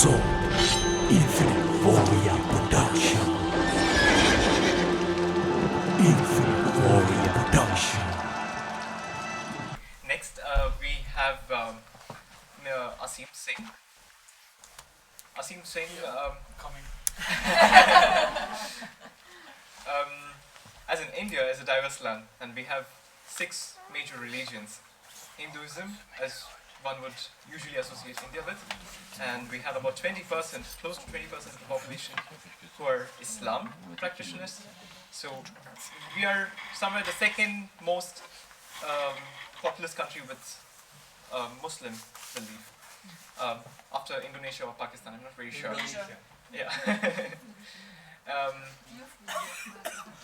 So, Infinite Warrior Production. Infinite Warrior Production. Next, we have Asim Singh. Asim Singh Coming. as in India is a diverse land, and we have 6 major religions. Hinduism, as one would usually associate India with, and we have about 20%, close to 20% of the population who are Islam practitioners. So we are somewhere the second most populous country with Muslim belief, after Indonesia or Pakistan. I'm not very sure. Yeah.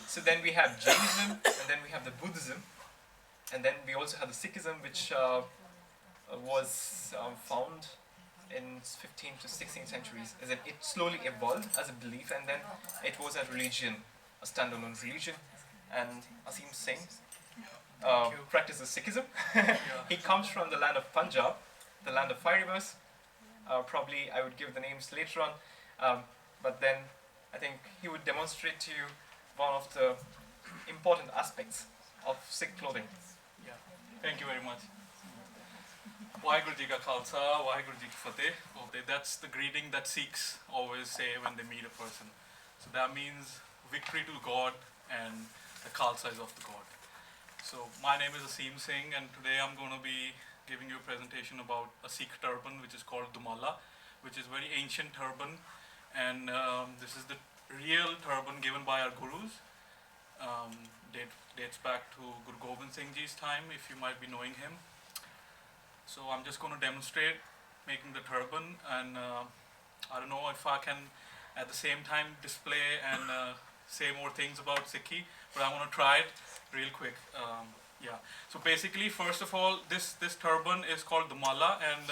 So then we have Jainism, and then we have the Buddhism, and then we also have the Sikhism, which was found in 15th to 16th centuries. As in, it slowly evolved as a belief, and then it was a religion, a standalone religion. And Asim Singh practices Sikhism. He comes from the land of Punjab, the land of 5 rivers. Probably I would give the names later on, but then I think he would demonstrate to you one of the important aspects of Sikh clothing. Yeah. Thank you very much. Waheguru Ji Ka Khalsa, Waheguru Ji Ki Fateh. That's the greeting that Sikhs always say when they meet a person. So that means victory to God, and the Khalsa is of the God. So my name is Asim Singh, and today I'm going to be giving you a presentation about a Sikh turban which is called dhumalla, which is a very ancient turban, and this is the real turban given by our gurus. Dates back to Guru Gobind Singh Ji's time, if you might be knowing him. So I'm just going to demonstrate making the turban, and I don't know if I can at the same time display and say more things about Sikhi, but I want to try it real quick. Yeah. So basically, first of all, this turban is called dhumalla, and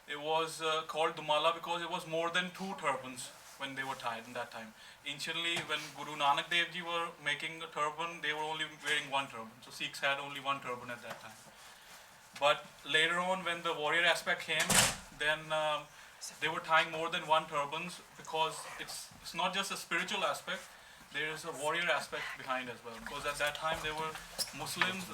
it was called dhumalla because it was more than 2 turbans when they were tied in that time. Anciently, when Guru Nanak Dev Ji were making a turban, they were only wearing 1 turban. So Sikhs had only 1 turban at that time. But later on, when the warrior aspect came, then they were tying more than 1 turbans, because it's not just a spiritual aspect, there is a warrior aspect behind as well. Because at that time there were Muslims,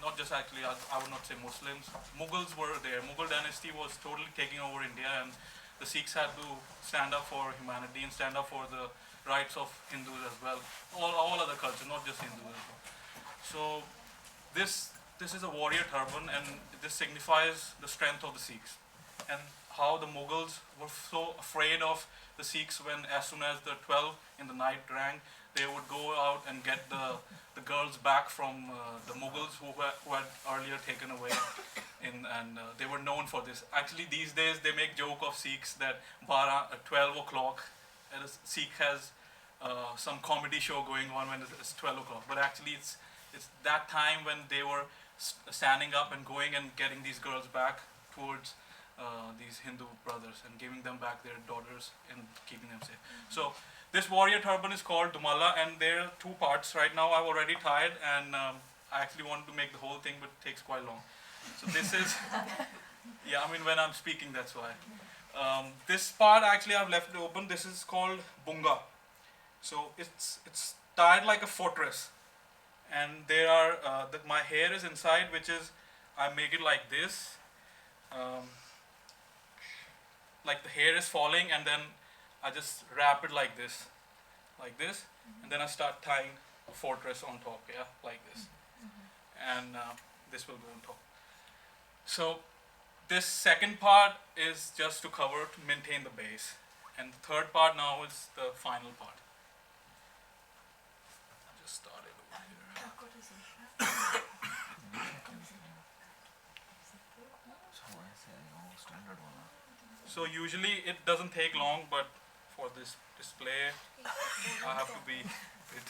not just actually, I would not say Muslims, Mughals were there. Mughal dynasty was totally taking over India, and the Sikhs had to stand up for humanity and stand up for the rights of Hindus as well. All other cultures, not just Hindus as well. So this is a warrior turban, and this signifies the strength of the Sikhs, and how the Mughals were so afraid of the Sikhs when, as soon as the 12 in the night rang, they would go out and get the girls back from the Mughals who had earlier taken away, and they were known for this. Actually, these days they make joke of Sikhs that 12 o'clock, and a Sikh has some comedy show going on when it's 12 o'clock, but actually it's that time when they were standing up and going and getting these girls back towards these Hindu brothers and giving them back their daughters and keeping them safe. So this warrior turban is called dhumalla, and there are 2 parts. Right now I've already tied, and I actually wanted to make the whole thing, but it takes quite long. So this is, yeah, I mean when I'm speaking, that's why. This part actually I've left it open. This is called bunga. So it's tied like a fortress, and there are my hair is inside, which is, I make it like this. Like the hair is falling, and then I just wrap it like this, and then I start tying a fortress on top, yeah, like this, and this will go on top. So this second part is just to cover, to maintain the base, and the third part now is the final part. I'll just start it over here. So usually it doesn't take long, but for this display, I have to be a bit,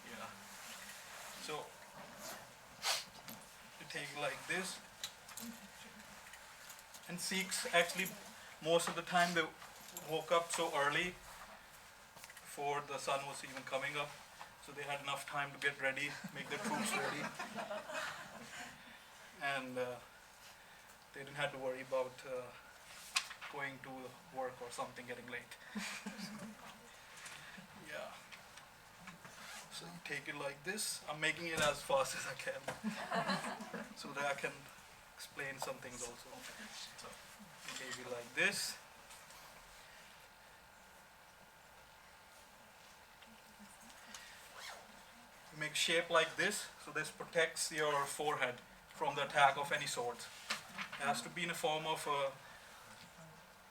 yeah. So you take like this, and Sikhs actually, most of the time they woke up so early before the sun was even coming up, so they had enough time to get ready, make their troops ready, and they didn't have to worry about going to work or something, getting late. Yeah. So you take it like this. I'm making it as fast as I can so that I can explain some things also. So maybe like this. Make shape like this, so this protects your forehead from the attack of any sort. It has to be in the form of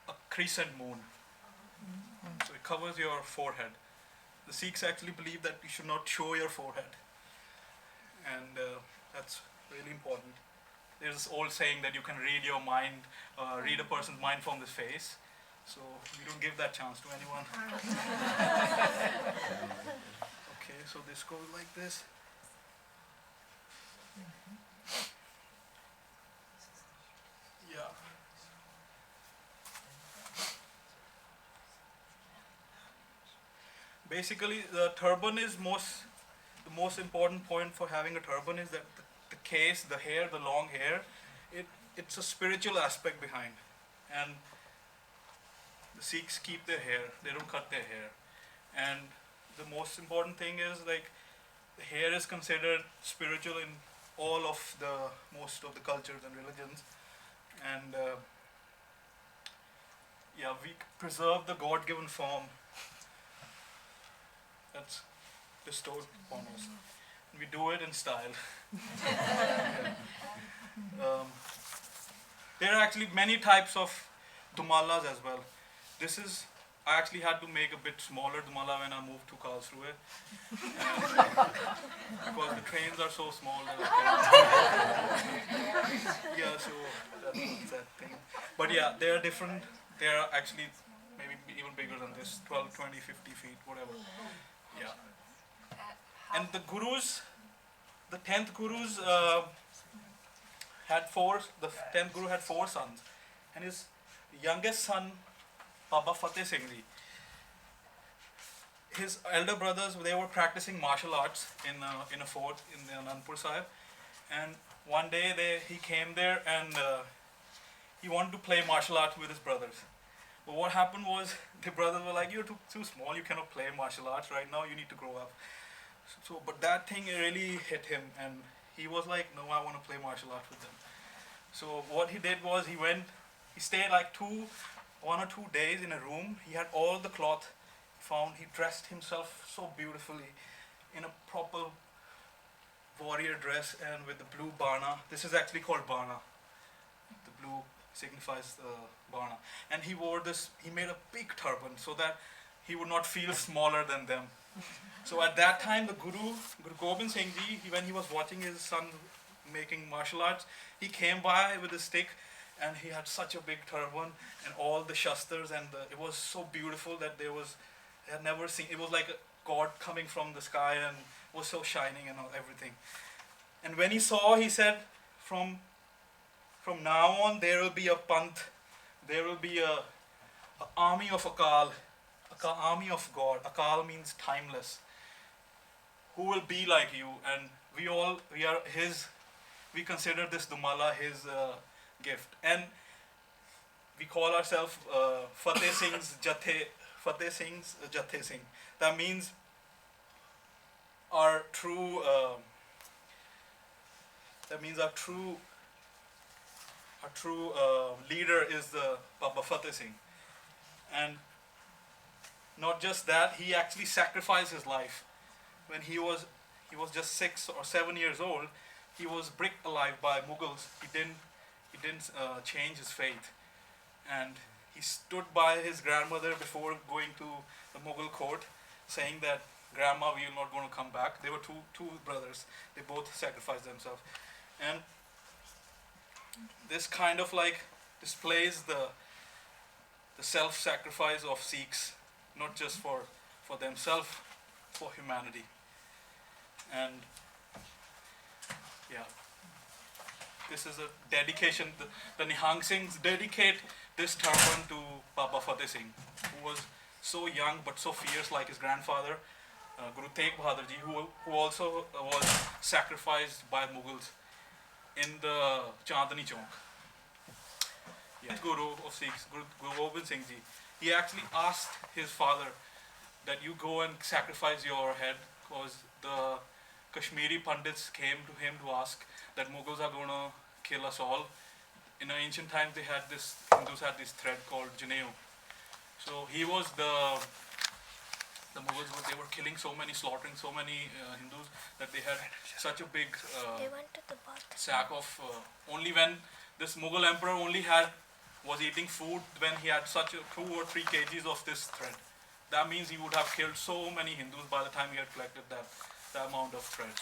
a crescent moon. So it covers your forehead. The Sikhs actually believe that you should not show your forehead. And that's really important. There's this old saying that you can read your mind, read a person's mind from the face. So we don't give that chance to anyone. Okay, so this goes like this. Yeah. Basically, the turban is the most important point for having a turban is that the case, the hair, the long hair, it's a spiritual aspect behind. And the Sikhs keep their hair, they don't cut their hair. And the most important thing is like the hair is considered spiritual in all of most of the cultures and religions. And yeah, we preserve the God-given form that's bestowed upon us. We do it in style. There are actually many types of dhumallas as well. I actually had to make a bit smaller dhumalla when I moved to Karlsruhe. Because the trains are so small. Yeah, so that's that thing. But yeah, they are different. They are actually maybe even bigger than this, 12, 20, 50 feet, whatever. Yeah. And the gurus, the 10th gurus the 10th guru had 4 sons. And his youngest son, Baba Fateh Singh Ji, his elder brothers, they were practicing martial arts in a fort in the Anandpur Sahib. And one day he came there and he wanted to play martial arts with his brothers. But what happened was the brothers were like, you're too small, you cannot play martial arts right now, you need to grow up. But that thing really hit him and he was like, no, I want to play martial arts with them. So what he did was he stayed like 1 or 2 days in a room. He had all the cloth found. He dressed himself so beautifully in a proper warrior dress and with the blue bana. This is actually called bana. The blue signifies the bana. And he wore this, he made a big turban so that he would not feel smaller than them. So at that time, the Guru Gobind Singh Ji, when he was watching his son making martial arts, he came by with a stick and he had such a big turban and all the shastras and it was so beautiful that they had never seen. It was like a god coming from the sky and was so shining and everything. And when he saw, he said, from now on there will be a panth, there will be a army of Akal, army of God. Akal means timeless, who will be like you, and we consider this dhumalla his gift, and we call ourselves Fateh Singh's Jathe Singh. That means our true leader is the Baba Fateh Singh. And not just that, he actually sacrificed his life. When he was just 6 or 7 years old, he was bricked alive by Mughals. He didn't change his faith. And he stood by his grandmother before going to the Mughal court, saying that, Grandma, we are not going to come back. They were two brothers. They both sacrificed themselves. And this kind of like displays the self-sacrifice of Sikhs, not just for themselves, for humanity. And yeah, this is a dedication. The Nihang Singhs dedicate this turban to Baba Fateh Singh, who was so young but so fierce like his grandfather, Guru Tegh Bahadur Ji, who also was sacrificed by Mughals in the Chandni Chowk. Guru of Sikhs, Guru Gobind Singh Ji, he actually asked his father that you go and sacrifice your head because the Kashmiri Pandits came to him to ask that Mughals are going to kill us all. In ancient times, Hindus had this thread called Janeu. So he was the Mughals they were killing so many, slaughtering so many Hindus that they had such a big They went to the bath. sack of only when this Mughal emperor was eating food when he had such 2 or 3 kgs of this thread. That means he would have killed so many Hindus by the time he had collected that amount of thread.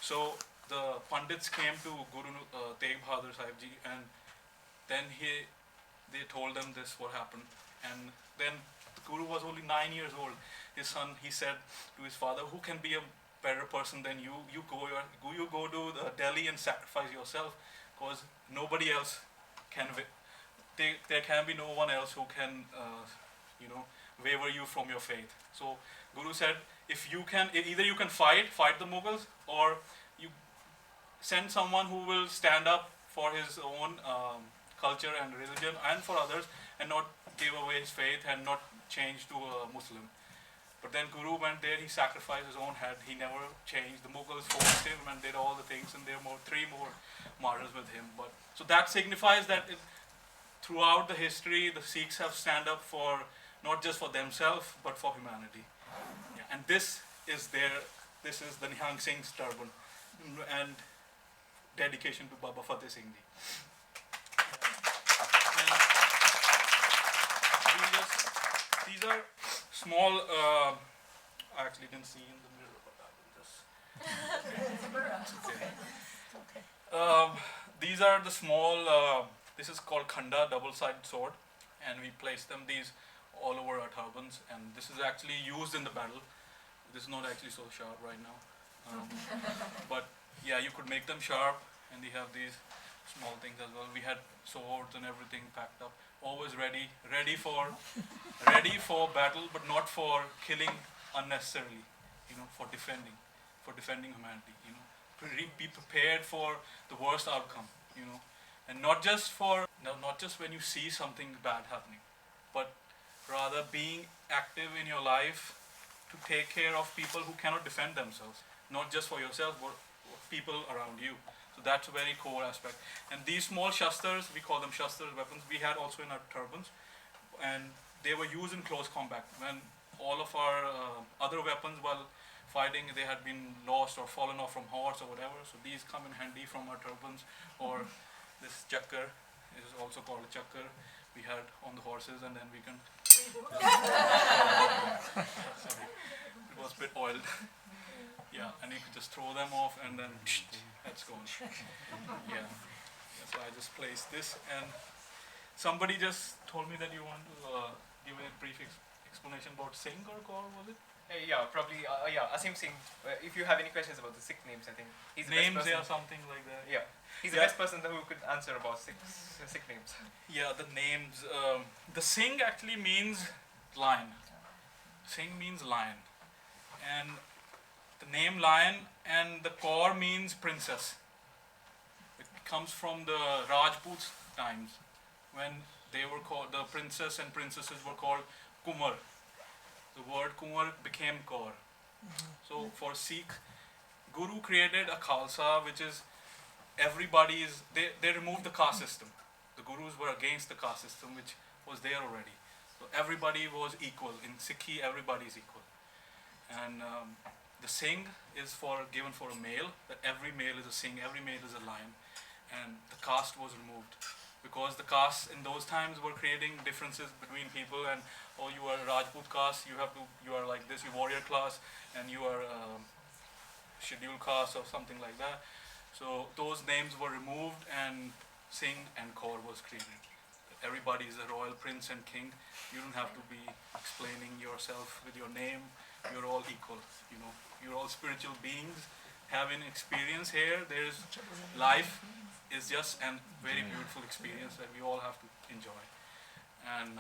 So the Pandits came to Guru Tegh Bahadur Sahib Ji, and then they told them this what happened. And then the Guru was only 9 years old. His son, he said to his father, who can be a better person than you? You go to Delhi and sacrifice yourself, because nobody else can. There can be no one else who can, waver you from your faith. So Guru said, if you can, either you can fight the Mughals, or you send someone who will stand up for his own culture and religion and for others, and not give away his faith and not change to a Muslim. But then Guru went there, he sacrificed his own head, he never changed. The Mughals forced him and did all the things, and there were 3 more martyrs with him. But so that signifies that throughout the history, the Sikhs have stand up for not just for themselves, but for humanity. Yeah. And this is the Nihang Singh's turban, and dedication to Baba Fateh Singh Ji. These are small, I actually didn't see in the mirror, but I will just... These are the small, this is called Khanda, double-sided sword, and we place these all over our turbans, and this is actually used in the battle. This is not actually so sharp right now, but yeah, you could make them sharp, and we have these small things as well. We had swords and everything packed up, always ready for battle, but not for killing unnecessarily, for defending humanity, be prepared for the worst outcome, and not just when you see something bad happening, but rather being active in your life to take care of people who cannot defend themselves, not just for yourself, but people around you. So that's a very core aspect. And these small shastras, we call them shastras, weapons, we had also in our turbans, and they were used in close combat when all of our other weapons while fighting, they had been lost or fallen off from horse or whatever. So these come in handy from our turbans, or this chakkar is also called a chakkar we had on the horses, and then we can sorry, it was a bit oiled. Yeah, and you could just throw them off, and then that's gone. Yeah. So I just placed this, and somebody just told me that you want to give a brief explanation about Singh or Kaur, was it? Yeah, probably. Asim Singh. If you have any questions about the Sikh names, I think he's the Names, best person. yeah, something like that. Yeah, he's the best person who could answer about Sikh names. Yeah, the names. The Singh actually means lion. Singh means lion, and the name lion, and the Kaur means princess. It comes from the Rajput times when they were called, the princess and princesses were called Kumar. The word Kumar became Kaur. So for Sikh, Guru created a Khalsa, which is they removed the caste system. The Gurus were against the caste system, which was there already. So everybody was equal. In Sikhi, everybody is equal. And the Singh is given for a male, that every male is a Singh, every male is a lion. And the caste was removed, because the castes in those times were creating differences between people, and you are Rajput caste, you are like this, you warrior class, and you are scheduled caste or something like that. So those names were removed, and Singh and Kaur was created. Everybody is a royal prince and king. You don't have to be explaining yourself with your name. You're all equal. You're all spiritual beings having experience here. There's life is just a very beautiful experience that we all have to enjoy, and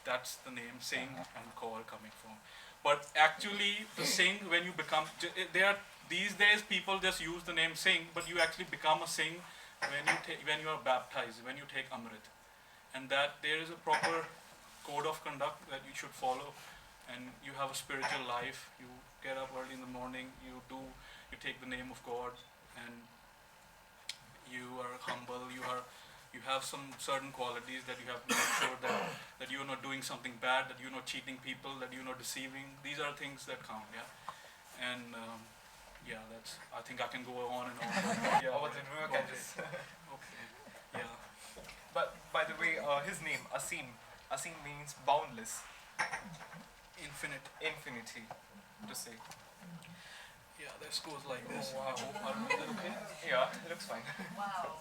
that's the name Singh and Kaur coming from. But actually, the Singh, when you become, these days people just use the name Singh, but you actually become a Singh when you are baptized, when you take Amrit, and that there is a proper code of conduct that you should follow, and you have a spiritual life. You get up early in the morning, you take the name of God, and you are humble, you have some certain qualities that you have to make sure that you're not doing something bad, that you're not cheating people, that you're not deceiving. These are things that count, yeah. And yeah, I think I can go on and on. Yeah, what the river can just. Okay, yeah. But by the way, his name, Asim means boundless, infinity, to say. Yeah, this goes like this. Oh, wow. Is that okay? Yeah, it looks fine. Wow.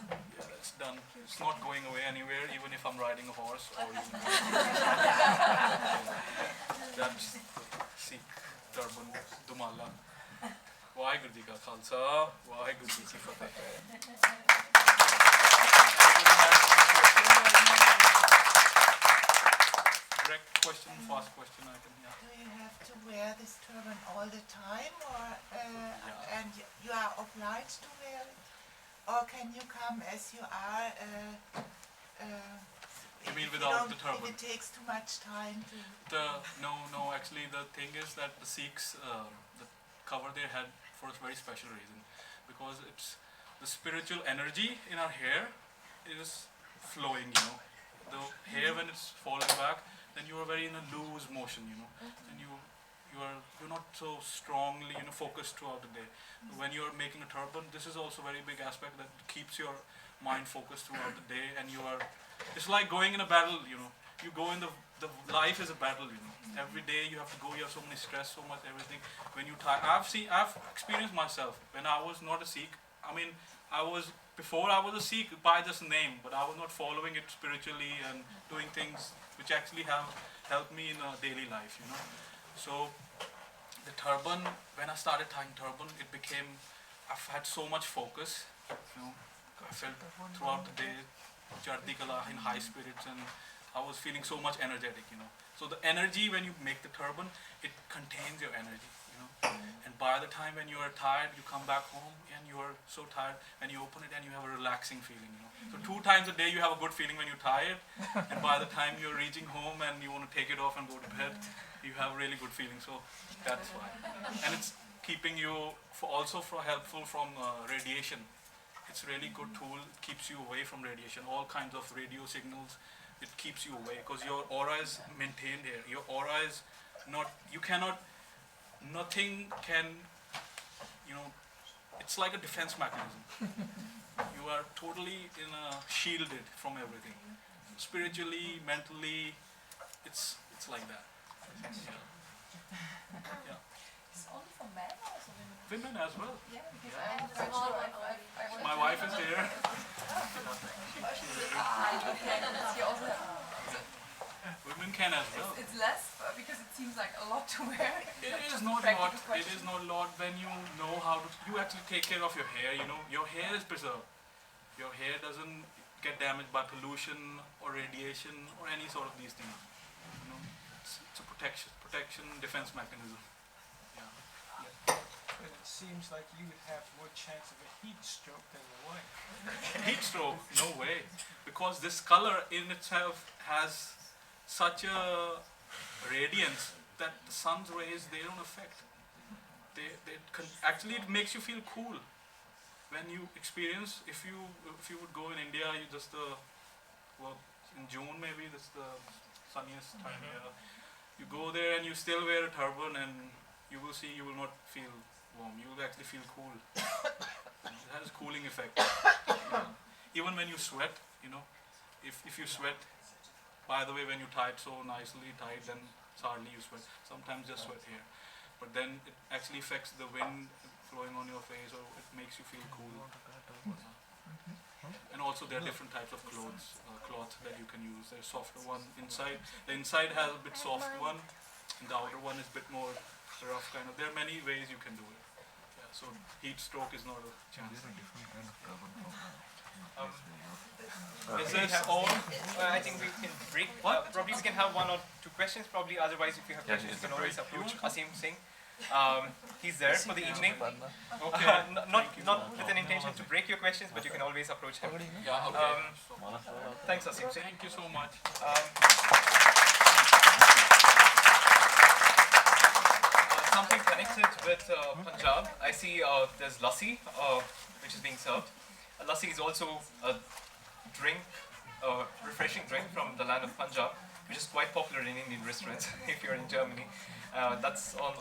Yeah, that's done. It's not going away anywhere, even if I'm riding a horse or even. That's Sikh turban, dhumalla. Waheguru Ji Ka Khalsa, Waheguru Ji Ki Fateh. Direct question, fast question, I can, yeah. Do you have to wear this turban all the time, or and you are obliged to wear it, or can you come as you are? You mean if without the if turban? it takes too much time to. No, actually the thing is that the Sikhs cover their head for a very special reason, because it's the spiritual energy in our hair is flowing, you know. The hair, when it's falling back, then you are very in a loose motion, you know, and you're not so strongly, you know, focused throughout the day. When you're making a turban, this is also a very big aspect that keeps your mind focused throughout the day, and it's like going in a battle, you know. You go in the life is a battle, you know. Every day you have to go, you have so many stress, so much everything. When you I've experienced myself when I was not a Sikh. I mean, before I was a Sikh by this name, but I was not following it spiritually and doing things which actually have helped me in a daily life, you know. So the turban, when I started tying turban, I've had so much focus, you know. I felt throughout the day, Chardi Kala, in high spirits, and I was feeling so much energetic, you know. So the energy, when you make the turban, it contains your energy, you know. And by the time when you are tired, you come back home and you are so tired, and you open it and you have a relaxing feeling, you know. So 2 times a day you have a good feeling when you're tired, and by the time you're reaching home and you want to take it off and go to bed, you have a really good feeling. So that's why. And it's keeping you helpful from radiation. It's a really good tool. It keeps you away from radiation, all kinds of radio signals. It keeps you away because your aura is maintained here. Your aura is nothing can, you know, it's like a defense mechanism. You are totally shielded from everything. Spiritually, mentally, it's like that. Yeah. It's only for men or also women? Women as well. Yeah, because I My wife is there. you also have. Women can as well. It's less because it seems like a lot to wear. It is not a lot. It is not a lot when you know how to. You actually take care of your hair. You know, your hair is preserved. Your hair doesn't get damaged by pollution or radiation or any sort of these things. You know, it's a protection, defense mechanism. Yeah. But it seems like you would have more chance of a heat stroke than your wife. Heat stroke? No way. Because this color in itself has such a radiance that the sun's rays, they don't affect. Actually, it makes you feel cool. When you experience, if you would go in India, you just in June maybe, that's the sunniest time here. You go there and you still wear a turban, and you will see you will not feel warm. You will actually feel cool. It has a cooling effect. Even when you sweat, you know, if you sweat, by the way, when you tie it so nicely tight, then hardly you sweat. Sometimes just sweat here, but then it actually affects the wind flowing on your face, or it makes you feel cool. And also there are different types of cloth that you can use. There's softer one inside. The inside has a bit soft one, and the outer one is a bit more rough kind of. There are many ways you can do it. Yeah, so heat stroke is not a chance. Is this all? I think we can break. Probably we can have 1 or 2 questions. Probably otherwise, if you have questions, you can always approach Asim Singh. He's there for the evening. Okay. Not with an intention to break your questions, but you can always approach him. Yeah, okay. Thanks, Asim. Thank you so much. Something connected with Punjab. I see there's lassi, which is being served. Lassi is also a drink, a refreshing drink from the land of Punjab, which is quite popular in Indian restaurants if you're in Germany. That's on